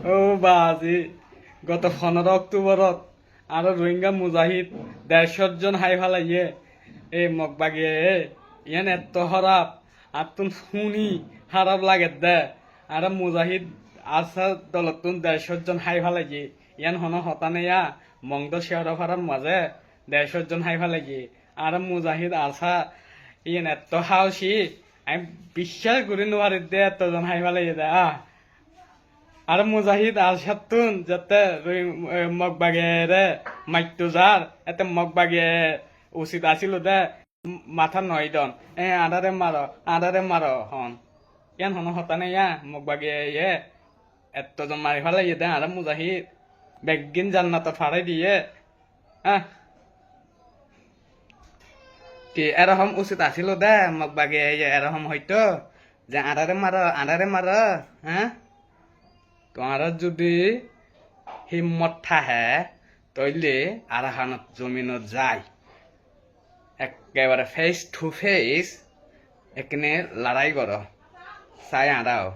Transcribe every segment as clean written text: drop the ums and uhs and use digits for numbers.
ও বাজি গত 15 অক্টোবরত আৰু রোহিঙ্গা মুজাহিদ 150 জন হাই ফেলাইয়ে এই মগবাগে ইয়ান এত খারাপ আর তুন শুনি খারাপ লাগে দে আর মুজাহিদ আসা দলতুন 150 জন হাই ফেলাইয়ে ইয়ান হন হতানেয়া মংদ শেয়ার ফারার মাঝে 150 জন হাই ফেলাইয়ে আর মুজাহিদ আসা ইয়ান এত সাহসী আমি বিশ্বাস করি নোৱাৰি দে এতজন হাই ফেলাইয়ে দে আর মুজাহিদ আসাতুন যাতে মগবাগেরে মাইতো যার এতে মগবাগে উচিত আছিল দে মাথা নয় দন আদারে মার হন ইয়ান হন হতানে ইয়া মগবাগে ইয়ে এতজন মারি ফেলাই দে আর মুজাহিদ বেগিন জান্নাত ফাড়াই দিয়ে কি এরকম উচিত আছিল দে মগবাগে এরকম হয়তো যে আদারে মার হ্যাঁ তোমার যদি হিম্মত থাকে তইলে আরাহানত জমিনত যায় একেবারে ফেস টু ফেস এখানে লড়াই করো চাই আরাও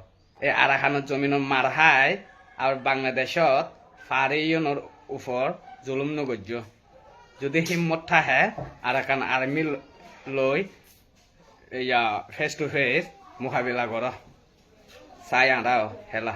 এই আরাহানত জমিনত মার হাই আর বাংলাদেশত ফারিয়নের উপর জুলুম নগর্য যদি হিম্মত থাকে আরাকান আর্মি লই ফেস টু ফেস মোকাবিলা করো চাই আরাও হেলা